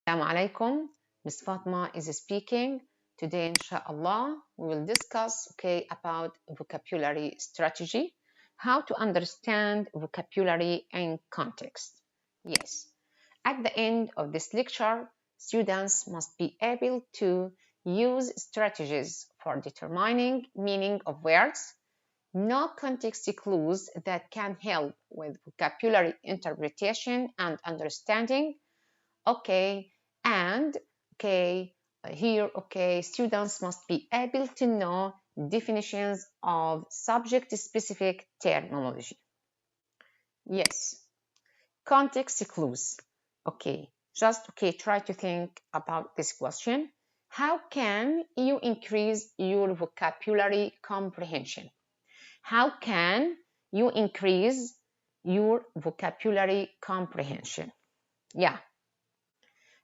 Assalamu alaikum. Miss Fatima is speaking. Today, inshallah, we will discuss about vocabulary strategy, how to understand vocabulary in context. Yes, at the end of this lecture, students must be able to use strategies for determining meaning of words, know context clues that can help with vocabulary interpretation and understanding. And here students must be able to know definitions of subject specific terminology. Yes, context clues. Try to think about this question. How can you increase your vocabulary comprehension? How can you increase your vocabulary comprehension? Yeah.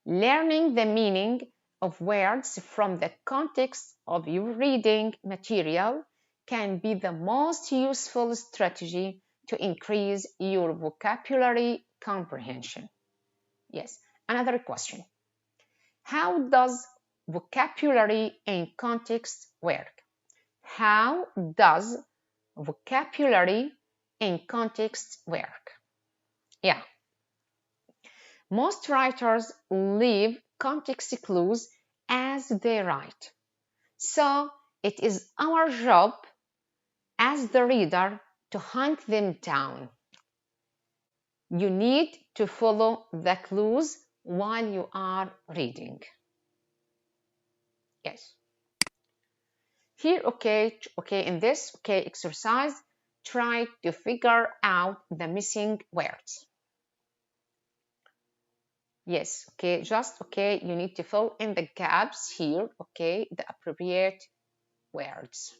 Learning the meaning of words from the context of your reading material can be the most useful strategy to increase your vocabulary comprehension. Yes, another question. How does vocabulary in context work? How does vocabulary in context work? Yeah. Most writers leave context clues as they write. So it is our job as the reader to hunt them down. You need to follow the clues while you are reading. Yes. Here, in this exercise, try to figure out the missing words. Yes, you need to fill in the gaps here, the appropriate words.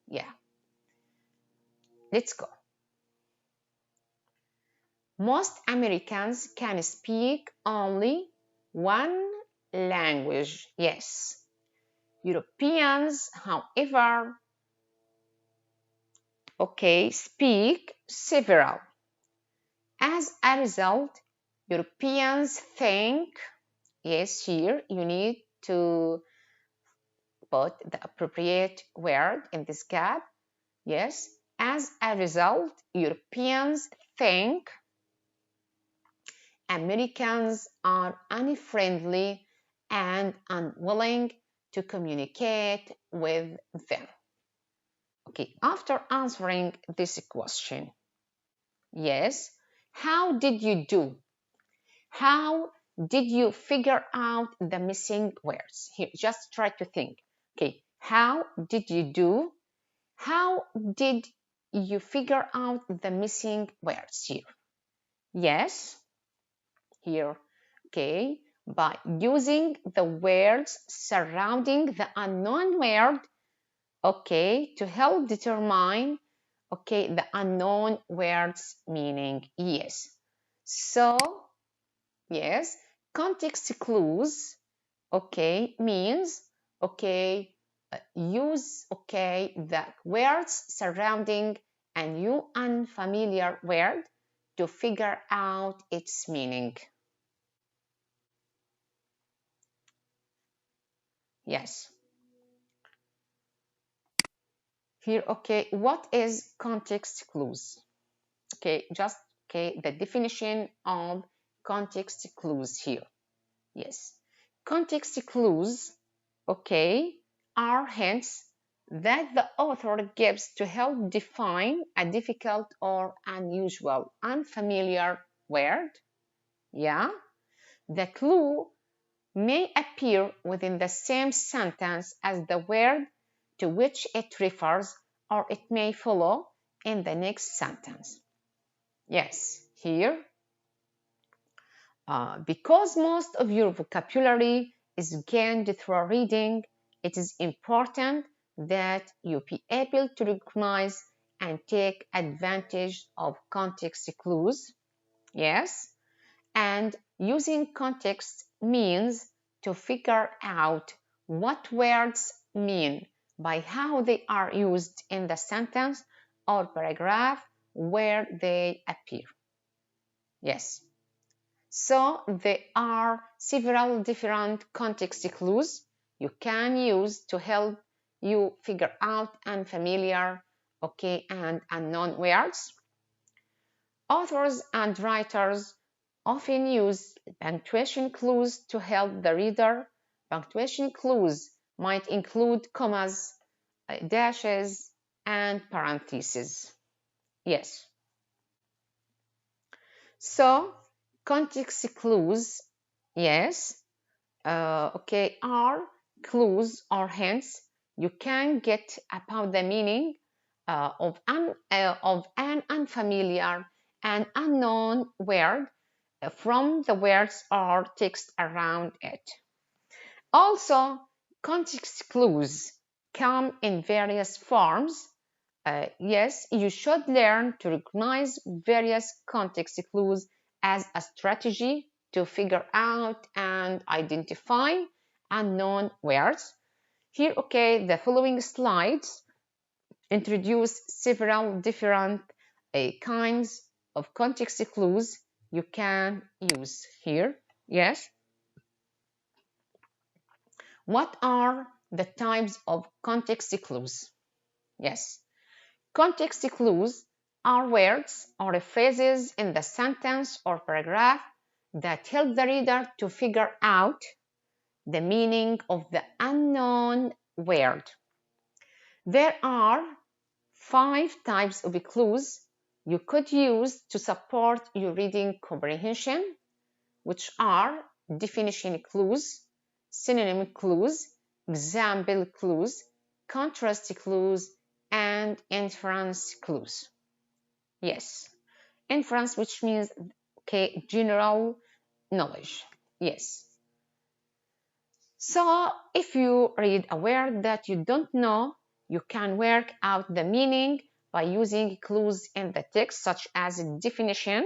Yeah. Let's go. Most Americans can speak only one language. Yes. Europeans, however, speak several. As a result, Europeans think, yes, here you need to put the appropriate word in this gap. Yes, as a result, Europeans think Americans are unfriendly and unwilling to communicate with them. After answering this question, yes, how did you do? How did you figure out the missing words? Here, just try to think. How did you do? How did you figure out the missing words here? Yes, here, by using the words surrounding the unknown word, to help determine, the unknown word's meaning. Yes. So, yes, context clues, means, use, the words surrounding a new unfamiliar word to figure out its meaning. Yes. Here, what is context clues? The definition of context clues here. Yes. Context clues, are hints that the author gives to help define a difficult or unusual, unfamiliar word. Yeah. The clue may appear within the same sentence as the word to which it refers, or it may follow in the next sentence. Yes, here, because most of your vocabulary is gained through reading, it is important that you be able to recognize and take advantage of context clues. Yes, and using context means to figure out what words mean by how they are used in the sentence or paragraph where they appear. Yes. So there are several different context clues you can use to help you figure out unfamiliar, and unknown words. Authors and writers often use punctuation clues to help the reader. Punctuation clues might include commas, dashes, and parentheses. Yes. So, context clues, yes, are clues or hints you can get about the meaning of an unfamiliar and unknown word from the words or text around it. Also, context clues come in various forms. Yes, you should learn to recognize various context clues as a strategy to figure out and identify unknown words. Here, the following slides introduce several different kinds of context clues you can use here. Yes. What are the types of context clues? Yes. Context clues are words or phrases in the sentence or paragraph that help the reader to figure out the meaning of the unknown word. There are 5 types of clues you could use to support your reading comprehension, which are definition clues, synonym clues, example clues, contrast clues, and inference clues. Yes, inference, which means general knowledge. Yes. So if you read a word that you don't know, you can work out the meaning by using clues in the text, such as a definition,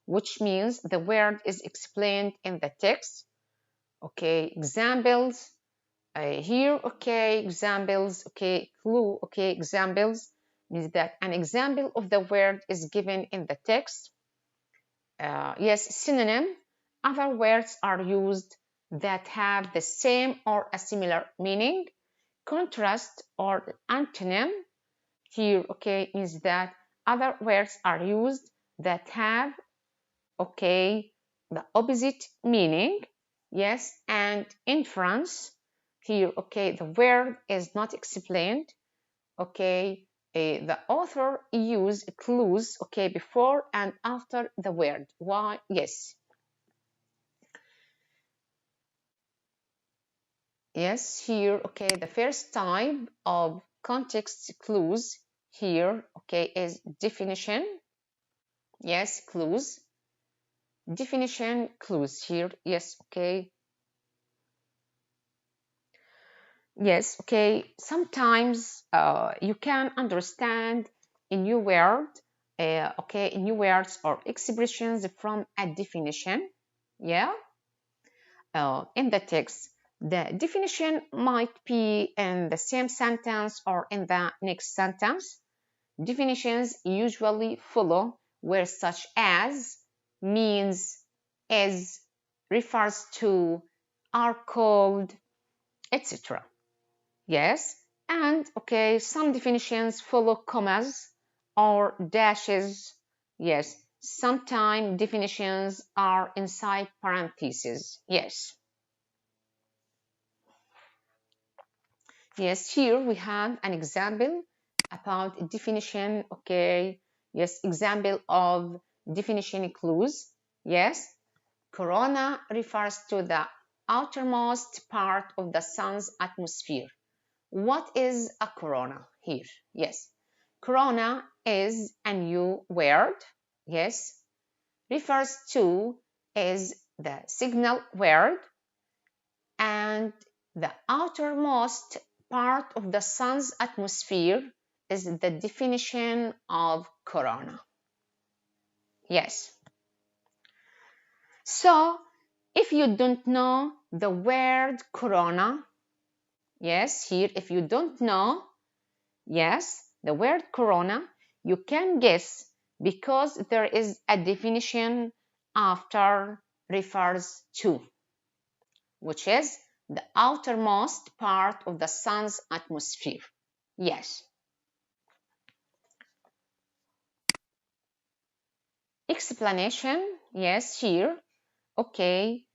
which means the word is explained in the text. Examples. Here, examples, clue, examples means that an example of the word is given in the text. Yes, synonym. Other words are used that have the same or a similar meaning. Contrast or antonym. Here, means that other words are used that have, the opposite meaning. Yes, and inference. Here, the word is not explained. The author use clues, before and after the word. Why? Yes. Yes, here, the first type of context clues here, is definition. Yes, clues. Definition clues here. Yes, Yes, sometimes you can understand a new word, new words or expressions from a definition. Yeah. In the text, the definition might be in the same sentence or in the next sentence. Definitions usually follow words such as, means, is, refers to, are called, etc. Yes, and some definitions follow commas or dashes. Yes, sometimes definitions are inside parentheses. Yes. Yes, here we have an example about definition. Yes, example of definition clues. Yes, corona refers to the outermost part of the sun's atmosphere. What is a corona here? Yes, corona is a new word. Yes, refers to is the signal word, and the outermost part of the sun's atmosphere is the definition of corona. Yes. So, if you don't know the word corona, yes, here, if you don't know, yes, the word corona, you can guess because there is a definition after refers to, which is the outermost part of the sun's atmosphere. Yes. Explanation, yes, here. Okay.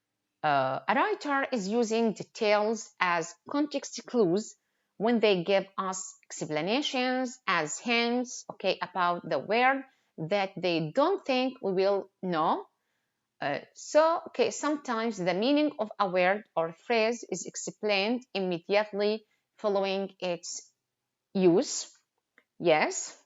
A writer is using details as context clues when they give us explanations as hints, okay, about the word that they don't think we will know. Okay, sometimes the meaning of a word or phrase is explained immediately following its use. Yes.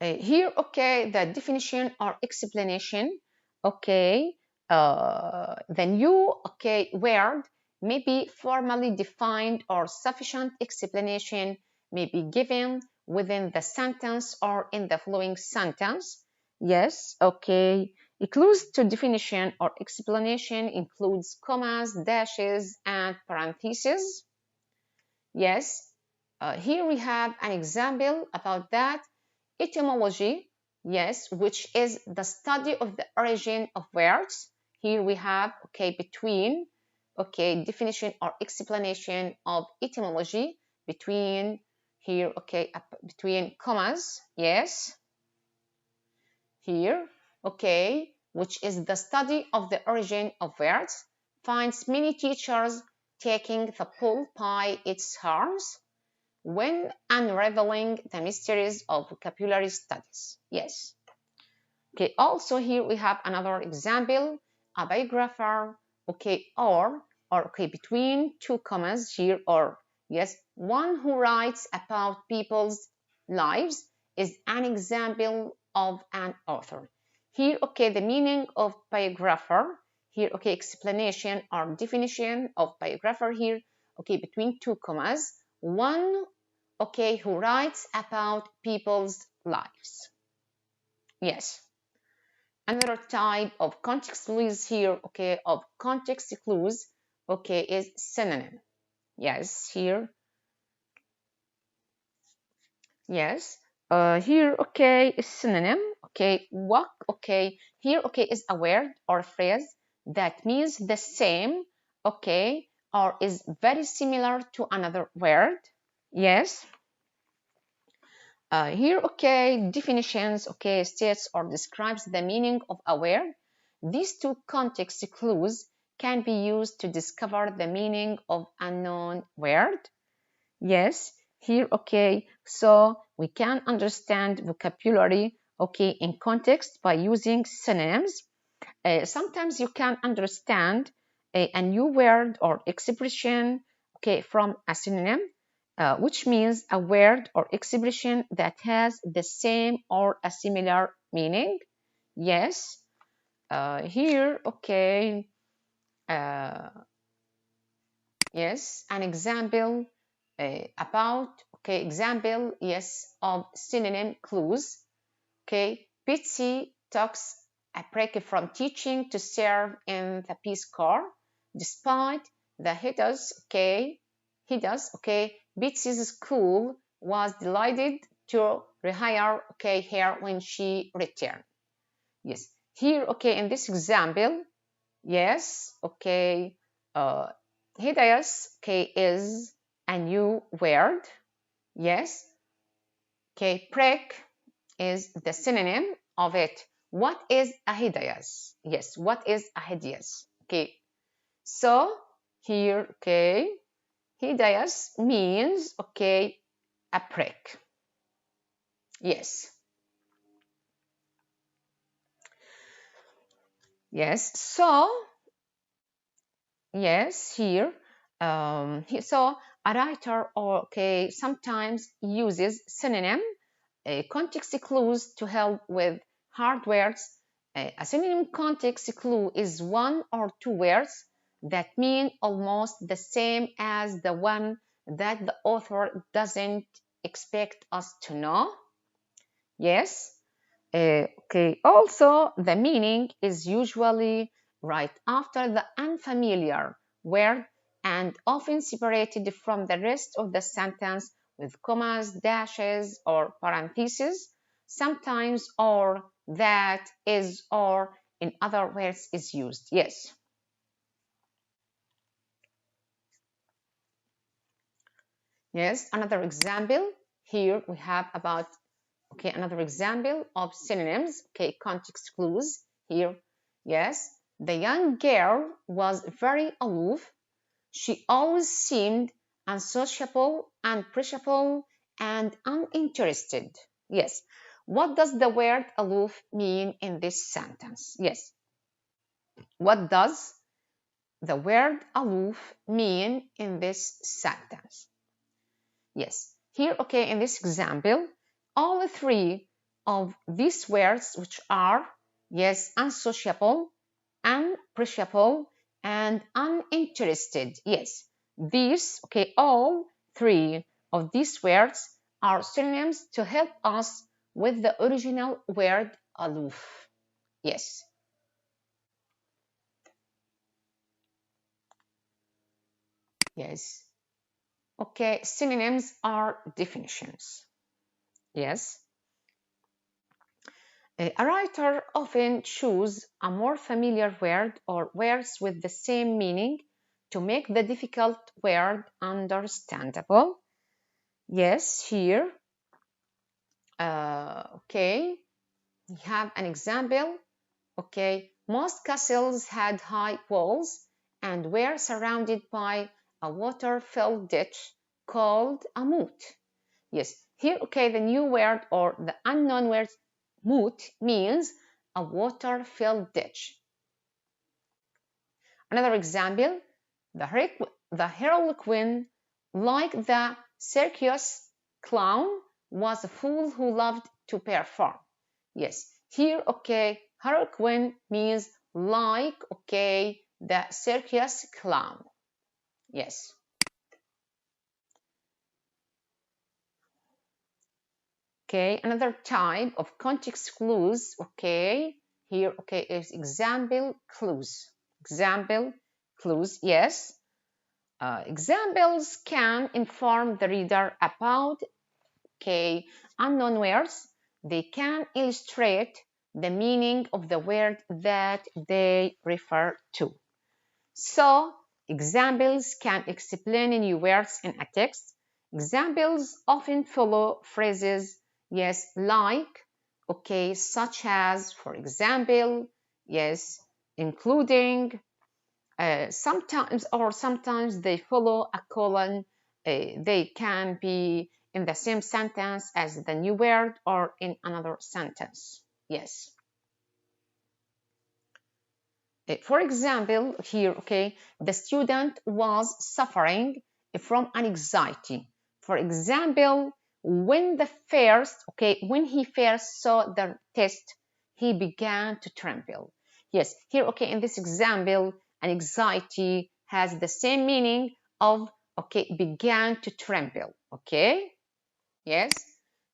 Here, okay, the definition or explanation, okay, the new, okay, word may be formally defined or sufficient explanation may be given within the sentence or in the following sentence. Yes, okay. Clues to definition or explanation includes commas, dashes, and parentheses. Yes, here we have an example about that. Etymology, yes, which is the study of the origin of words. Here we have, okay, between, okay, definition or explanation of etymology between here, okay, between commas, yes. Here, okay, which is the study of the origin of words, finds many teachers taking the bull by its horns when unraveling the mysteries of vocabulary studies. Yes. Okay, also here we have another example, a biographer, okay, or okay, between two commas here, or yes, one who writes about people's lives is an example of an author. Here, okay, the meaning of biographer, here, okay, explanation or definition of biographer here, okay, between two commas, one, okay, who writes about people's lives. Yes. Another type of context clues here, okay, of context clues, okay, is synonym. Yes, here. Yes. Here, okay, is synonym. Okay, what? Okay, here, okay, is a word or phrase that means the same, okay, or is very similar to another word. Yes. Here, okay, definitions, okay, states or describes the meaning of a word. These two context clues can be used to discover the meaning of a known word. Yes, here, okay, so we can understand vocabulary, okay, in context by using synonyms. Sometimes you can understand a new word or expression, okay, from a synonym. Which means a word or expression that has the same or a similar meaning. Yes. Here, okay. Yes, an example about, okay, example, yes, of synonym clues. Okay, Betsy takes a break from teaching to serve in the Peace Corps, despite the okay, Betsy's school was delighted to rehire, okay, her when she returned. Yes, here, okay, in this example, yes, okay, Hidayas, okay, is a new word. Yes, okay, break is the synonym of it. What is a hidayas? Yes, what is a hidayas? Okay, so here, okay, hidayas means, okay, a prick. Yes. Yes, so, yes, here, so a writer, okay, sometimes uses synonym context clues to help with hard words. A synonym context clue is one or two words that mean almost the same as the one that the author doesn't expect us to know. Yes. Okay. Also, the meaning is usually right after the unfamiliar word and often separated from the rest of the sentence with commas, dashes, or parentheses, sometimes or that, is, or in other words is used. Yes. Yes, another example. Here we have about, okay, another example of synonyms. Okay, context clues here. Yes, the young girl was very aloof. She always seemed unsociable, unapproachable, and uninterested. Yes. What does the word aloof mean in this sentence? Yes. What does the word aloof mean in this sentence? Yes. Here, okay, in this example, all three of these words, which are, yes, unsociable, unappreciable, and uninterested. Yes, these, okay, all three of these words are synonyms to help us with the original word aloof. Yes. Yes. Okay, synonyms are definitions. Yes. A writer often chooses a more familiar word or words with the same meaning to make the difficult word understandable. Yes, here, okay, we have an example. Okay, most castles had high walls and were surrounded by a water-filled ditch called a moat. Yes, here, okay, the new word or the unknown word moat means a water-filled ditch. Another example, the Harlequin, like the circus clown, was a fool who loved to perform. Yes, here, okay, Harlequin means like, okay, the circus clown. Yes. Okay, another type of context clues, okay, here, okay, is example clues. Example clues, yes. Examples can inform the reader about, okay, unknown words. They can illustrate the meaning of the word that they refer to. So, examples can explain new words in a text. Examples often follow phrases, yes, like, okay, such as, for example, yes, including, sometimes they follow a colon. They can be in the same sentence as the new word or in another sentence. Yes. For example, here, okay, the student was suffering from anxiety. For example, when he first saw the test, he began to tremble. Yes, here, okay, in this example, anxiety has the same meaning of, okay, began to tremble. Okay, yes.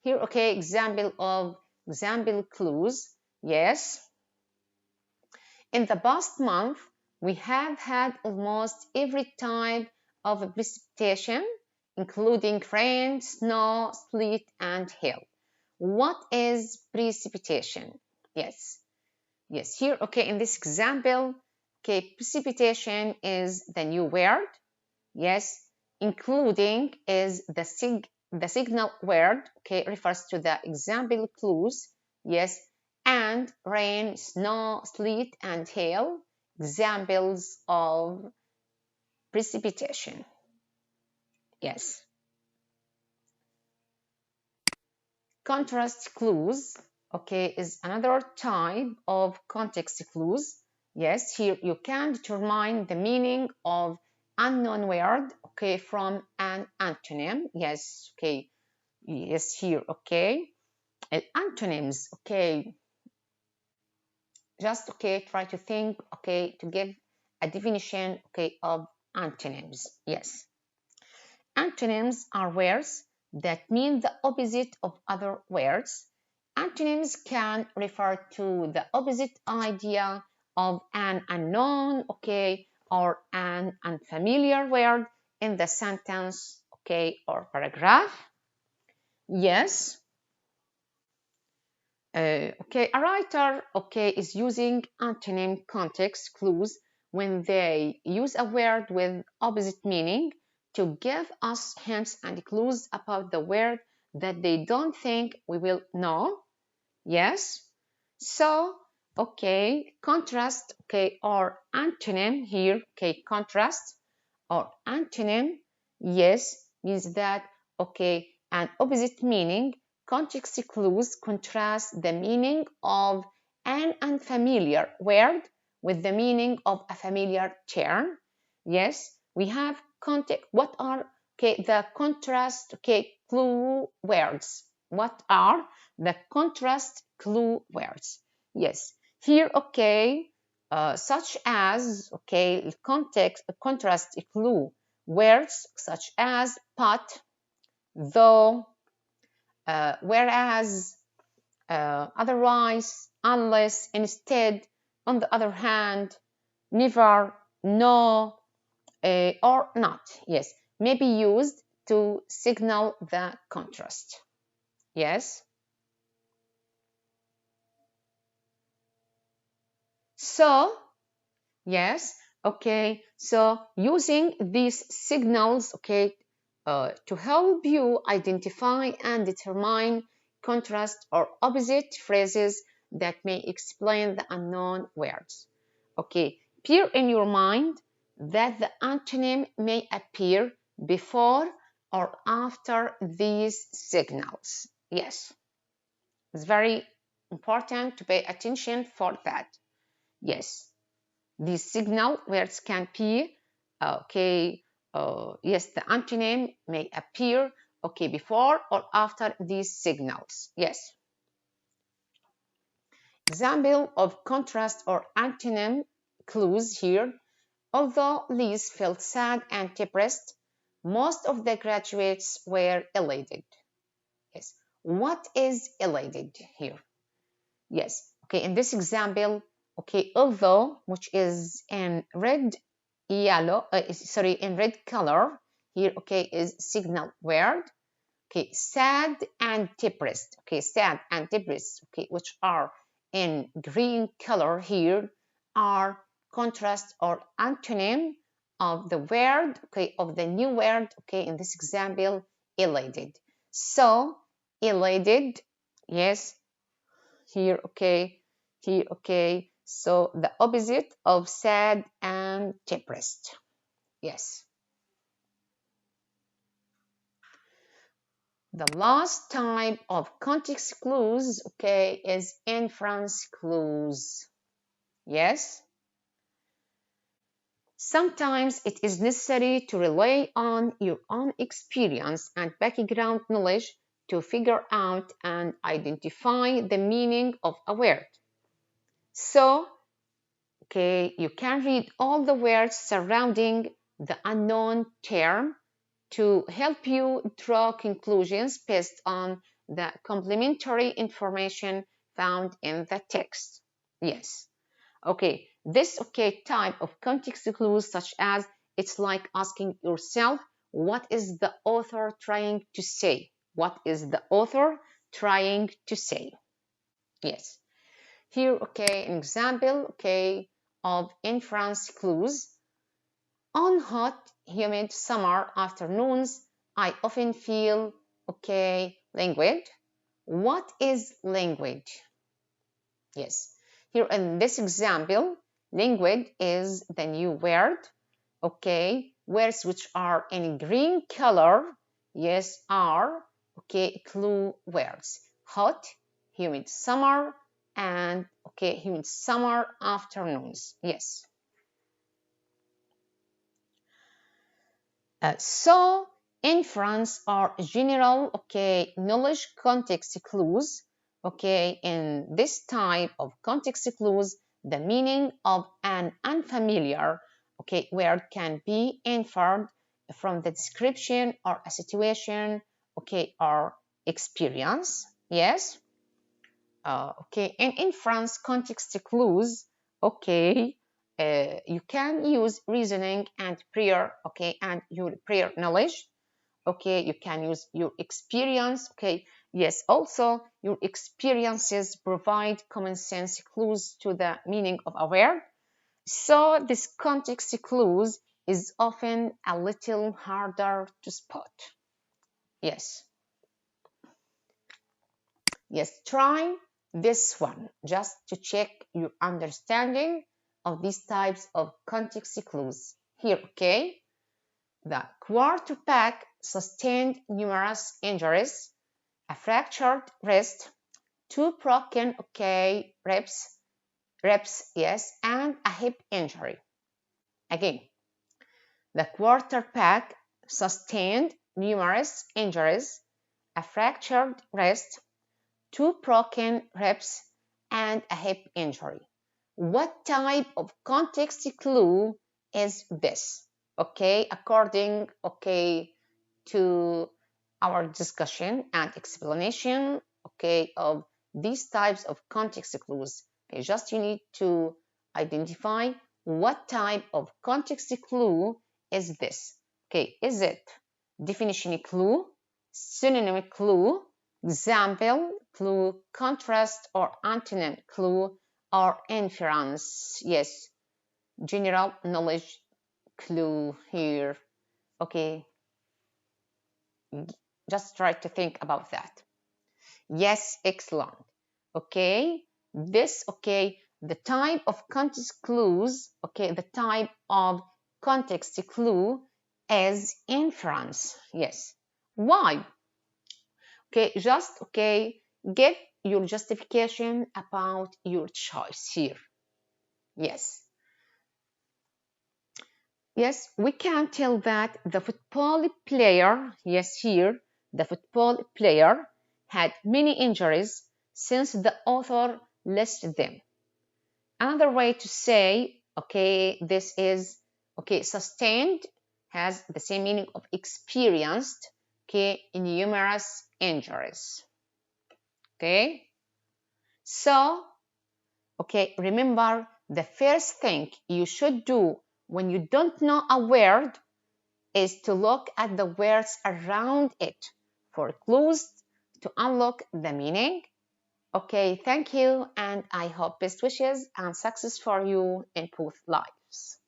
Here, okay, example clues. Yes. In the past month, we have had almost every type of precipitation, including rain, snow, sleet, and hail. What is precipitation? Yes. Yes, here, okay, in this example, okay, precipitation is the new word. Yes, including is the signal word, okay, refers to the example clues. Yes, and rain, snow, sleet, and hail, examples of precipitation. Yes. Contrast clues, okay, is another type of context clues. Yes, here you can determine the meaning of unknown word, okay, from an antonym. Yes, okay. Yes, here, okay. Antonyms, okay. Just, okay, try to think, okay, to give a definition, okay, of antonyms. Yes. Antonyms are words that mean the opposite of other words. Antonyms can refer to the opposite idea of an unknown, okay, or an unfamiliar word in the sentence, okay, or paragraph. Yes. Okay, a writer, okay, is using antonym context clues when they use a word with opposite meaning to give us hints and clues about the word that they don't think we will know. Yes. So, okay, contrast, okay, or antonym here, okay, contrast or antonym, yes, means that, okay, an opposite meaning. Context clues contrast the meaning of an unfamiliar word with the meaning of a familiar term. Yes, we have context. What are, okay, the contrast, okay, clue words? What are the contrast clue words? Yes, here, okay, such as, okay, context, contrast clue words such as but, though, whereas, otherwise, unless, instead, on the other hand, never, no, or not, yes, may be used to signal the contrast. Yes. So, yes, okay, so using these signals, okay, to help you identify and determine contrast or opposite phrases that may explain the unknown words. Okay, bear in your mind that the antonym may appear before or after these signals. Yes, it's very important to pay attention for that. Yes. These signal words can be, okay, yes, the antonym may appear, okay, before or after these signals. Yes. Example of contrast or antonym clues here. Although Liz felt sad and depressed, most of the graduates were elated. Yes. What is elated here? Yes. Okay, in this example, okay, although, which is in red, yellow, sorry, in red color, here, okay, is signal word. Okay, sad and depressed. Okay, sad and depressed, okay, which are in green color here, are contrast or antonym of the word, okay, of the new word, okay, in this example, elated. So, elated, yes, here, okay, here, okay, so the opposite of sad and depressed. Yes. The last type of context clues, okay, is inference clues. Yes. Sometimes it is necessary to rely on your own experience and background knowledge to figure out and identify the meaning of a word. So, okay, you can read all the words surrounding the unknown term to help you draw conclusions based on the complementary information found in the text. Yes. Okay, this, okay, type of context clues, such as it's like asking yourself, what is the author trying to say? What is the author trying to say? Yes. Here, okay, an example, okay, of inference clues. On hot, humid summer afternoons, I often feel, okay, languid. What is languid? Yes. Here in this example, languid is the new word. Okay. Words which are in green color, yes, are, okay, clue words. Hot, humid summer, and, okay, humid summer afternoons. Yes. So, inference are general, okay, knowledge context clues. Okay, in this type of context clues, the meaning of an unfamiliar, okay, word can be inferred from the description or a situation, okay, or experience. Yes. Okay, in inference context clues, okay, you can use reasoning and prior, okay, and your prior knowledge. Okay, you can use your experience, okay, Yes, also your experiences provide common sense clues to the meaning of a word. So this context clues is often a little harder to spot. Yes. Yes, try this one just to check your understanding of these types of context clues. Here, okay? The quarterback sustained numerous injuries, a fractured wrist, two broken, okay, ribs, yes, and a hip injury. Again, the quarterback sustained numerous injuries, a fractured wrist, two broken ribs, and a hip injury. What type of context clue is this? Okay, according to our discussion and explanation of these types of context clues. Okay, just you need to identify what type of context clue is this. Okay, is it definition clue, synonym clue, example clue, contrast or antonym clue, or inference? Yes, general knowledge clue here. Okay, just try to think about that. Yes, excellent. Okay, the type of context clues, the type of context clue is inference. Yes. Why? Give your justification about your choice here. Yes. Yes, we can tell that the football player, yes, here, the football player had many injuries since the author listed them. Another way to say, this is, sustained has the same meaning of experienced, numerous injuries. Okay, so, remember the first thing you should do when you don't know a word is to look at the words around it for clues to unlock the meaning. Okay, thank you, and I hope best wishes and success for you in both lives.